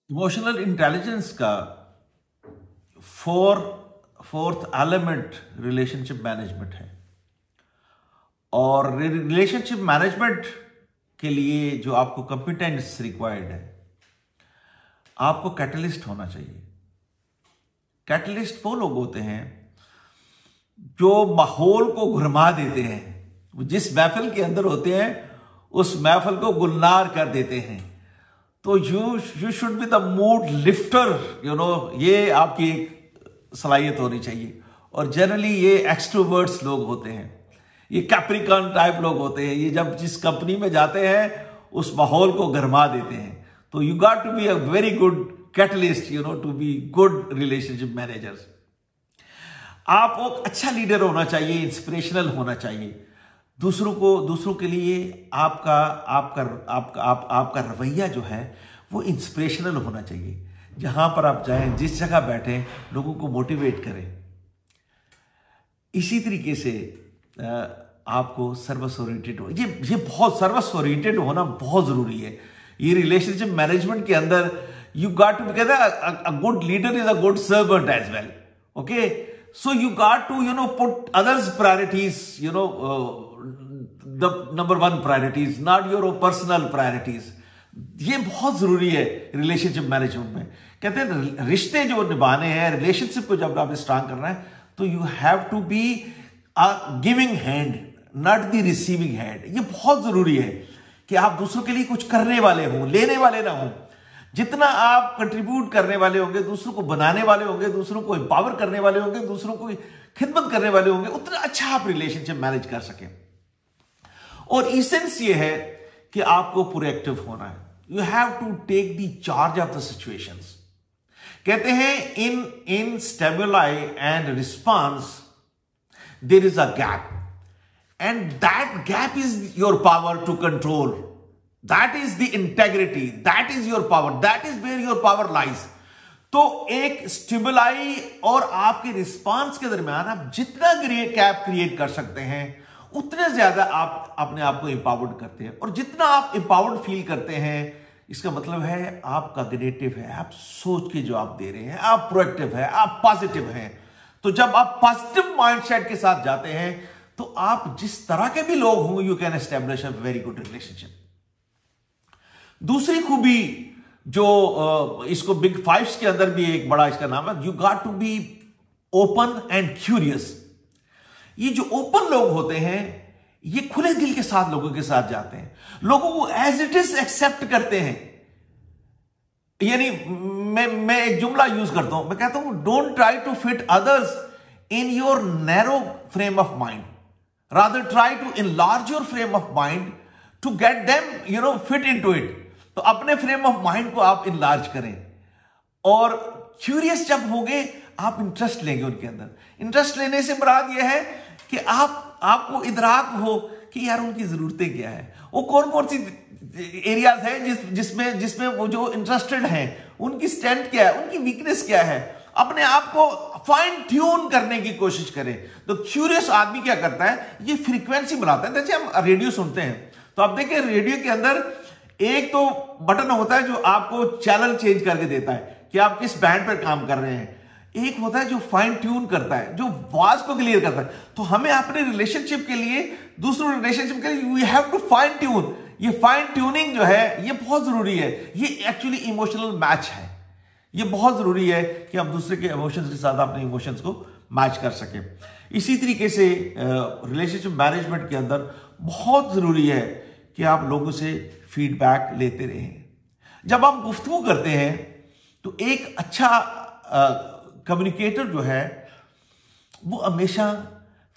Emotional intelligence का fourth element relationship management है। और रिलेशनशिप मैनेजमेंट के लिए जो आपको कंपिटेंस रिक्वायर्ड है, आपको कैटलिस्ट होना चाहिए। कैटलिस्ट वो लोग होते हैं जो माहौल को घुरमा देते हैं। वो जिस महफिल के अंदर होते हैं उस महफिल को गुलनार कर देते हैं। तो you should be the mood lifter, ये आपकी एक सलाहियत होनी चाहिए। और जनरली ये एक्सट्रोवर्ट्स लोग होते हैं, ये कैप्रिकॉर्न टाइप लोग होते हैं। ये जब जिस कंपनी में जाते हैं उस माहौल को गरमा देते हैं। तो you got to be a very good catalyst, to be good relationship managers. आप एक अच्छा लीडर होना चाहिए, इंस्पिरेशनल होना चाहिए। दूसरों के लिए आपका आपका आपका आप, आपका रवैया जो है वो इंस्पिरेशनल होना चाहिए। जहां पर आप जाएं, जिस जगह बैठें, लोगों को मोटिवेट करें। इसी तरीके से आपको सर्विस ओरिएंटेड हो, ये बहुत सर्विस ओरिएंटेड होना बहुत जरूरी है। ये रिलेशनशिप मैनेजमेंट के अंदर यू गॉट टू, कहते हैं a good leader is a good servant as well. Okay, so you got to put others priorities, the number one priorities, not your personal priorities. ये बहुत जरूरी है रिलेशनशिप मैनेजमेंट में। कहते हैं रिश्ते जो निभाने हैं, रिलेशनशिप को जब आपने स्ट्रांग करना है तो you have to be a giving hand, not the receiving hand. ये बहुत जरूरी है कि आप दूसरों के लिए कुछ करने वाले हों, लेने वाले ना हों। जितना आप कंट्रीब्यूट करने वाले होंगे, दूसरों को बनाने वाले होंगे, दूसरों को एम्पावर करने वाले होंगे, दूसरों को खिदमत करने वाले होंगे, उतना अच्छा आप रिलेशनशिप मैनेज कर सकें। और इसेंस ये है कि आपको प्रोएक्टिव होना है। You have to take the charge of the situations. कहते हैं in stimuli and response there is a gap, and that gap is your power to control. That is the integrity, that is your power, that is where your power lies. तो एक stimuli और आपके response के दरमियान आप जितना gap create कर सकते हैं उतने ज्यादा आप अपने आप को एम्पावर्ड करते हैं। और जितना आप एम्पावर्ड फील करते हैं, इसका मतलब है आप कॉग्निटिव है, आप सोच के जवाब दे रहे हैं, आप प्रोएक्टिव है, आप पॉजिटिव हैं। तो जब आप पॉजिटिव माइंडसेट के साथ जाते हैं तो आप जिस तरह के भी लोग हों, you can establish a very good relationship. दूसरी खूबी जो इसको बिग फाइव्स के अंदर भी एक बड़ा इसका नाम है, you got to be open and curious. ये जो ओपन लोग होते हैं ये खुले दिल के साथ लोगों के साथ जाते हैं, लोगों को एज इट इज एक्सेप्ट करते हैं। यानी मैं एक जुमला यूज करता हूं, मैं कहता हूं don't try to fit others in your narrow frame of mind, rather try to enlarge your frame of mind to get them fit into it. तो अपने फ्रेम ऑफ माइंड को आप इनलार्ज करें, और क्यूरियस जब होंगे आप इंटरेस्ट लेंगे उनके अंदर। इंटरेस्ट लेने से मुराद यह है कि आपको इदराक हो कि यार उनकी जरूरतें क्या है, वो कौन कौन सी एरियाज हैं जिसमें वो जो इंटरेस्टेड हैं, उनकी स्ट्रेंथ क्या है, उनकी वीकनेस क्या है। अपने आप को फाइन ट्यून करने की कोशिश करें। तो क्यूरियस आदमी क्या करता है, ये फ्रीक्वेंसी बनाता है। जैसे हम रेडियो सुनते हैं तो आप देखिए रेडियो के अंदर एक तो बटन होता है जो आपको चैनल चेंज करके देता है कि आप किस बैंड पर काम कर रहे हैं। एक होता है जो फाइन ट्यून करता है, जो आवाज को क्लियर करता है। तो हमें अपने रिलेशनशिप के लिए, दूसरों रिलेशनशिप के लिए we have to fine tune. ये फाइन ट्यूनिंग जो है ये बहुत जरूरी है। ये एक्चुअली इमोशनल मैच है। ये बहुत जरूरी है कि हम दूसरे के इमोशंस के साथ अपने इमोशंस को मैच कर सके। इसी तरीके से रिलेशनशिप मैनेजमेंट के अंदर बहुत जरूरी है कि आप लोगों से फीडबैक लेते रहें। जब आप गुफ्तगू करते हैं तो एक अच्छा कम्युनिकेटर जो है वो हमेशा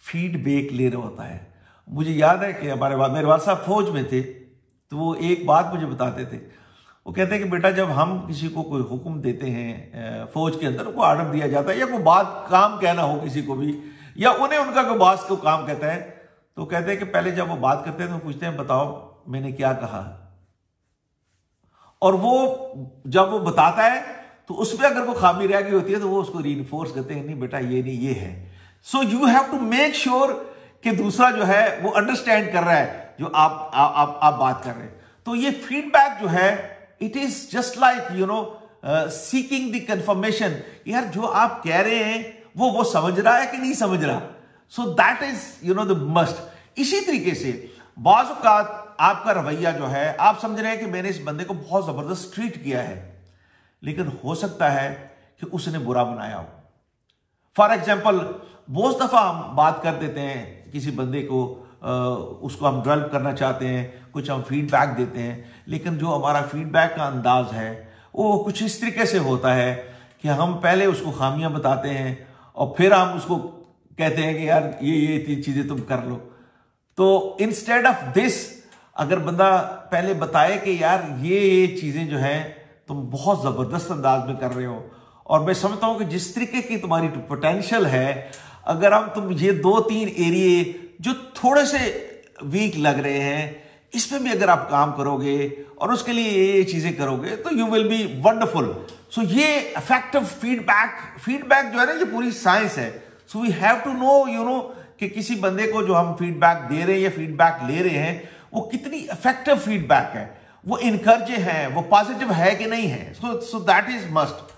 फीडबैक ले रहा होता है। मुझे याद है कि मेरे वाले साहब फौज में थे, तो वो एक बात मुझे बताते थे। वो कहते हैं कि बेटा जब हम किसी को कोई हुक्म देते हैं फौज के अंदर, को आर्डर दिया जाता है या कोई बात काम कहना हो किसी को भी, या उन्हें उनका कोई बॉस को काम कहता है, तो कहते हैं कि पहले जब वो बात करते हैं तो पूछते हैं बताओ मैंने क्या कहा। और वो जब वो बताता है तो उसमें अगर वो खामी रह गई होती है तो वो उसको रीइंफोर्स करते हैं, नहीं बेटा ये नहीं ये है। So you have to make sure कि दूसरा जो है वो अंडरस्टैंड कर रहा है जो आप बात कर रहे हैं। तो ये फीडबैक जो है it is just like seeking the confirmation, यार जो आप कह रहे हैं वो समझ रहा है कि नहीं समझ रहा. सो दैट इज द मस्ट. इसी तरीके से बाज़ औक़ात आपका रवैया जो है, आप समझ रहे हैं कि मैंने इस बंदे को बहुत जबरदस्त ट्रीट किया है, लेकिन हो सकता है कि उसने बुरा बनाया हो. फॉर एग्जाम्पल, बहुत दफा हम बात कर देते हैं किसी बंदे को, उसको हम डेवलप करना चाहते हैं, कुछ हम फीडबैक देते हैं, लेकिन जो हमारा फीडबैक का अंदाज है वो कुछ इस तरीके से होता है कि हम पहले उसको खामियां बताते हैं और फिर हम उसको कहते हैं कि यार ये 3 चीजें तुम कर लो. तो इंस्टेड ऑफ दिस, अगर बंदा पहले बताए कि यार ये चीजें जो है तुम बहुत जबरदस्त अंदाज में कर रहे हो, और मैं समझता हूं कि जिस तरीके की तुम्हारी पोटेंशियल है, अगर हम तुम ये 2-3 एरिए जो थोड़े से वीक लग रहे हैं, इस पे भी अगर आप काम करोगे और उसके लिए ये चीजें करोगे तो यू विल बी वंडरफुल. सो ये इफेक्टिव फीडबैक जो है ना, ये पूरी साइंस है. So we have to know कि किसी बंदे को जो हम फीडबैक दे रहे हैं या फीडबैक ले रहे हैं, वो कितनी इफेक्टिव फीडबैक है, वो इनकरेज है, वो पॉजिटिव है कि नहीं है. So that is must.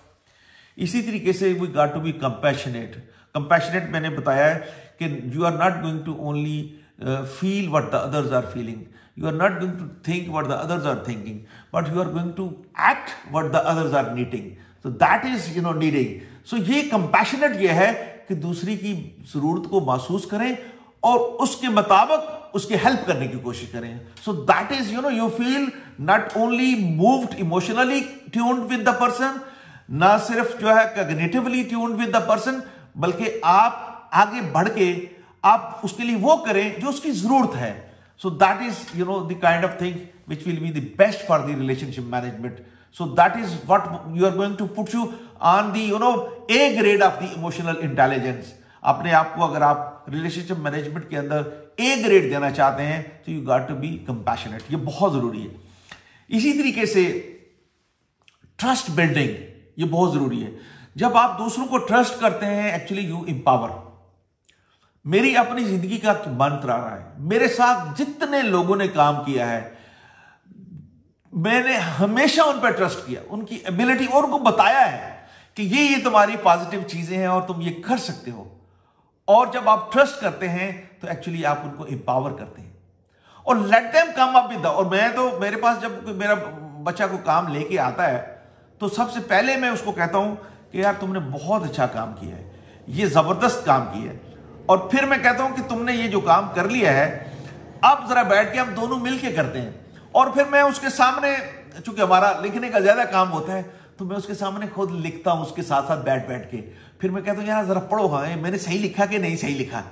इसी तरीके से we got to be compassionate मैंने बताया है कि you are not going to only feel what the others are feeling, you are not going to think what the others are thinking, but you are going to act what the others are needing. So that is needing. So ये compassionate ये है कि दूसरी की जरूरत को महसूस करें और उसके मुताबिक उसके हेल्प करने की कोशिश करें. सो that is you feel not only moved, emotionally tuned with the person, ना सिर्फ जो है cognitively tuned with the person, बल्कि आप आगे बढ़ के आप उसके लिए वो करें जो उसकी जरूरत है. So that is the kind of thing which will be the best for the relationship management. So that is what you are going to put you on the A grade of the emotional intelligence. अपने आप को अगर आप relationship management के अंदर A grade देना चाहते हैं तो you got to be compassionate. ये बहुत जरूरी है. इसी तरीके से ट्रस्ट बिल्डिंग ये बहुत जरूरी है. जब आप दूसरों को ट्रस्ट करते हैं, एक्चुअली यू एम्पावर. मेरी अपनी जिंदगी का मंत्र आ रहा है, मेरे साथ जितने लोगों ने काम किया है, मैंने हमेशा उन पर ट्रस्ट किया, उनकी एबिलिटी, और उनको बताया है कि ये तुम्हारी पॉजिटिव चीजें हैं और तुम ये कर सकते हो. और जब आप ट्रस्ट करते हैं तो एक्चुअली आप उनको एम्पावर करते हैं और let them come up with. और मैं तो मेरे पास जब मेरा बच्चा को काम लेके आता है तो सबसे पहले मैं उसको कहता हूं कि यार तुमने बहुत अच्छा काम किया है, ये जबरदस्त काम किया है. और फिर मैं कहता हूं कि तुमने ये जो काम कर लिया है, अब जरा बैठ के हम दोनों मिलके करते हैं. और फिर मैं उसके सामने, चूंकि हमारा लिखने का ज्यादा काम होता है, तो मैं उसके सामने खुद लिखता हूं उसके साथ साथ बैठ के. फिर मैं कहता हूं यार जरा पढ़ो, हाँ मैंने सही लिखा कि नहीं सही लिखा.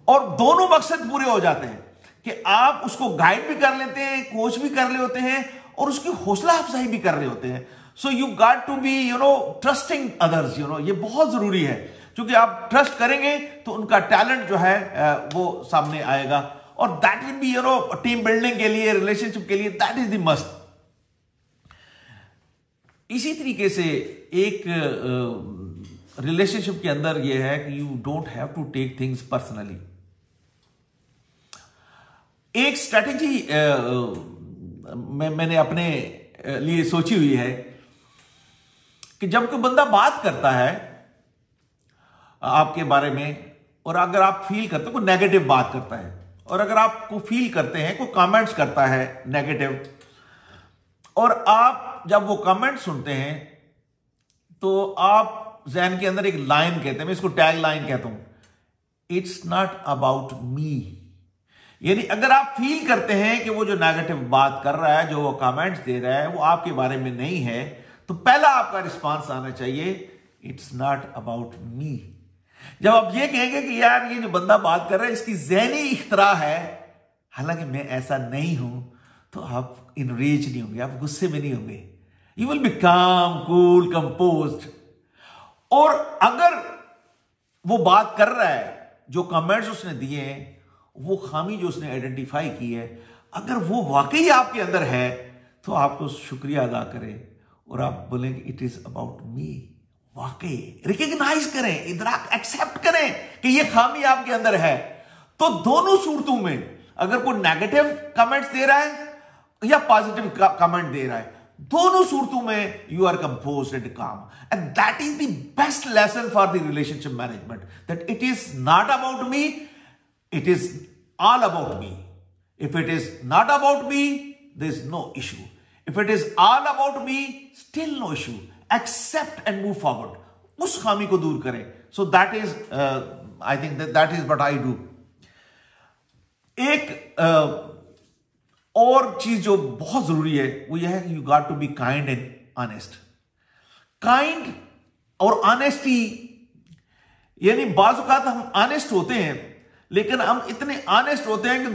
और दोनों मकसद पूरे हो जाते हैं कि आप उसको गाइड भी कर लेते हैं, कोच भी कर रहे होते हैं और उसकी हौसला अफजाई भी कर रहे होते हैं. So you got to be trusting others. ये बहुत जरूरी है, क्योंकि आप ट्रस्ट करेंगे तो उनका टैलेंट जो है वो सामने आएगा. और that will be team building के लिए, रिलेशनशिप के लिए, दैट इज द मस्ट. इसी तरीके से एक रिलेशनशिप के अंदर यह है कि you don't have to take things personally. एक स्ट्रेटेजी मैंने अपने लिए सोची हुई है कि जब कोई बंदा बात करता है आपके बारे में, और अगर आप फील करते हो कोई नेगेटिव बात करता है, और अगर आपको फील करते हैं कोई कमेंट्स करता है नेगेटिव, और आप जब वो कमेंट सुनते हैं तो आप ज़हन के अंदर एक लाइन कहते हैं, मैं इसको टैग लाइन कहता हूं, इट्स नॉट अबाउट मी. यानी अगर आप फील करते हैं कि वो जो नेगेटिव बात कर रहा है, जो वो कमेंट्स दे रहा है, वो आपके बारे में नहीं है, तो पहला आपका रिस्पांस आना चाहिए, इट्स नॉट अबाउट मी. जब आप ये कहेंगे कि यार ये जो बंदा बात कर रहा है इसकी ज़हनी इख्तरा है, हालांकि मैं ऐसा नहीं हूं, तो आप इनरेज नहीं होंगे, आप गुस्से में नहीं होंगे. यू विल बी काम, कूल, कंपोज्ड. और अगर वो बात कर रहा है, जो कमेंट्स उसने दिए हैं, वो खामी जो उसने आइडेंटिफाई की है, अगर वो वाकई आपके अंदर है, तो आपको शुक्रिया अदा करें और आप बोलेंगे इट इज अबाउट मी. वाकई रिकॉग्नाइज करें, इदराक, एक्सेप्ट करें कि ये खामी आपके अंदर है. तो दोनों सूरतों में, अगर कोई नेगेटिव कमेंट्स दे रहा है या पॉजिटिव कमेंट दे रहा है, दोनों सूरतों में यू आर कंपोज्ड एंड काम, and that is the best lesson for the relationship management, that it is not about me, it is all about me. If it is not about me, there is no issue. If it is all about me, still no issue. Accept and move forward. उस खामी को दूर करें. So that is, I think that is what I do. एक और चीज जो बहुत जरूरी है वो यह है कि you got to be kind and honest. Kind और honesty, यानी बाज़ औक़ात हम honest होते हैं, लेकिन हम इतने ऑनेस्ट होते हैं कि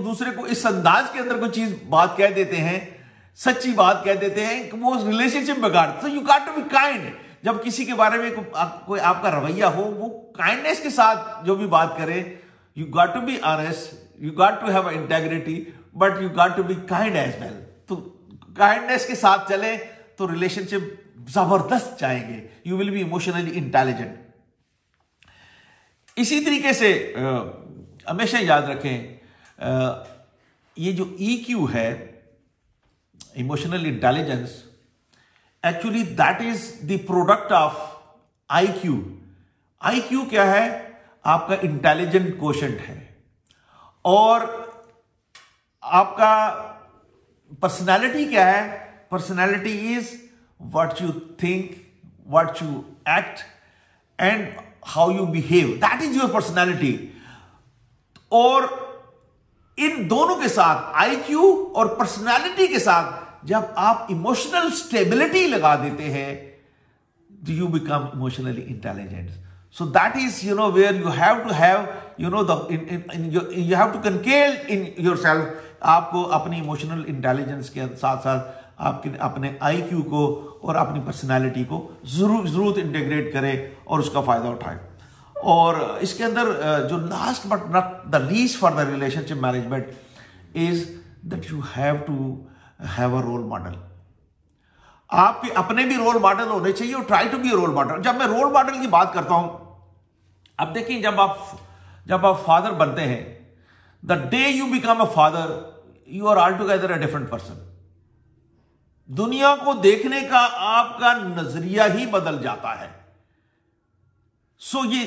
दूसरे को इस अंदाज के अंदर कोई चीज बात कह देते हैं, सच्ची बात कह देते हैं कि वो रिलेशनशिप बिगाड़. तो you got to be kind. जब किसी के बारे में कोई आपका रवैया हो, वो काइंडनेस के साथ जो भी बात करे, you got to be honest, you got to have integrity, but you got to be kind as well. तो काइंडनेस के साथ चले तो रिलेशनशिप जबरदस्त जाएंगे. You will be emotionally intelligent. इसी तरीके से हमेशा याद रखें, ये जो EQ है, emotional intelligence, actually that is the product of IQ. IQ क्या है? आपका इंटेलिजेंट कोशेंट है. और आपका पर्सनालिटी क्या है? Personality is what you think, what you act and how you behave. That is your personality. और इन दोनों के साथ, IQ और पर्सनालिटी के साथ, जब आप इमोशनल स्टेबिलिटी लगा देते हैं, you become emotionally intelligent. So that is, where you have to have, you have to conceal in yourself. आपको अपनी इमोशनल इंटेलिजेंस के साथ साथ आपके अपने IQ को और अपनी पर्सनालिटी को जरूर इंटीग्रेट करें और उसका फायदा उठाएं. और इसके अंदर जो last but not the least for the relationship management is that you have to have a role model. आपके अपने भी रोल मॉडल होने चाहिए और try to be role model. जब मैं रोल मॉडल की बात करता हूं, अब देखिए, जब आप फादर बनते हैं, the day you become a father, you are all together a different person. दुनिया को देखने का आपका नजरिया ही बदल जाता है. ये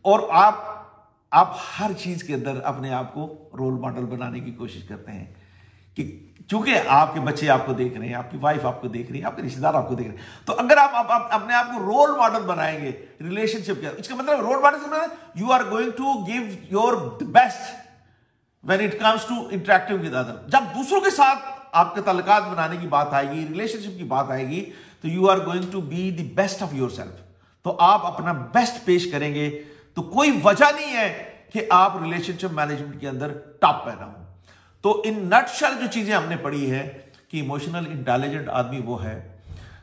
और आप हर चीज के अंदर अपने आप को रोल मॉडल बनाने की कोशिश करते हैं कि चूंकि आपके बच्चे आपको देख रहे हैं, आपकी वाइफ आपको देख रही है, आपके रिश्तेदार आपको देख रहे हैं, तो अगर आप अपने आप को रोल मॉडल बनाएंगे रिलेशनशिप के, इसका मतलब रोल मॉडल से you are going to give your best when it comes to interactive with other. जब दूसरों के साथ आपके ताल्लुकात बनाने की बात आएगी, रिलेशनशिप की बात आएगी, तो you are going to be the best of yourself. तो आप अपना बेस्ट पेश करेंगे, तो कोई वजह नहीं है कि आप रिलेशनशिप मैनेजमेंट के अंदर टॉप पे ना हो. तो इन नटशल जो चीजें हमने पढ़ी है कि इमोशनल इंटेलिजेंट आदमी वो है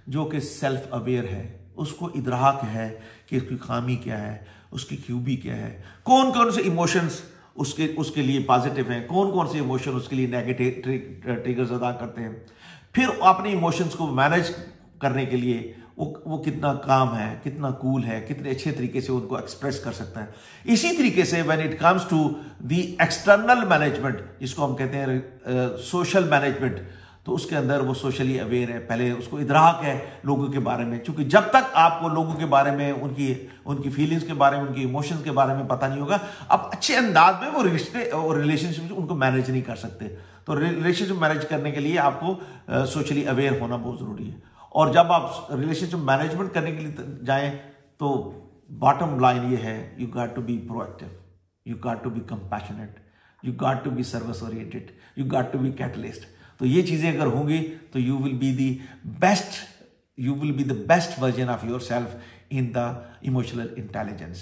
जो कि सेल्फ अवेयर है, उसको इदराक है कि उसकी खामी क्या है, उसकी खूबी क्या है, कौन कौन से इमोशंस उसके लिए पॉजिटिव हैं, कौन कौन से इमोशन उसके लिए नेगेटिव ट्रिगर्स अदा करते हैं. फिर अपने इमोशंस को मैनेज करने के लिए वो कितना काम है, कितना कूल है, कितने अच्छे तरीके से उनको एक्सप्रेस कर सकता है. इसी तरीके से when it comes to the external management, जिसको हम कहते हैं सोशल मैनेजमेंट, तो उसके अंदर वो सोशली अवेयर है. पहले उसको इदराक है लोगों के बारे में, क्योंकि जब तक आपको लोगों के बारे में, उनकी फीलिंग्स के बारे में, उनकी इमोशंस के बारे में पता नहीं होगा, आप अच्छे अंदाज में वो रिश्ते और रिलेशनशिप उनको मैनेज नहीं कर सकते. तो रिलेशनशिप मैनेज करने के लिए आपको सोशली अवेयर होना बहुत जरूरी है. और जब आप रिलेशनशिप मैनेजमेंट करने के लिए जाएं, तो बॉटम लाइन ये है, you got to be proactive, you got to be compassionate, you got to be service oriented, you got to be catalyst. तो ये चीजें अगर होंगी तो you will be the best version of yourself in the emotional intelligence.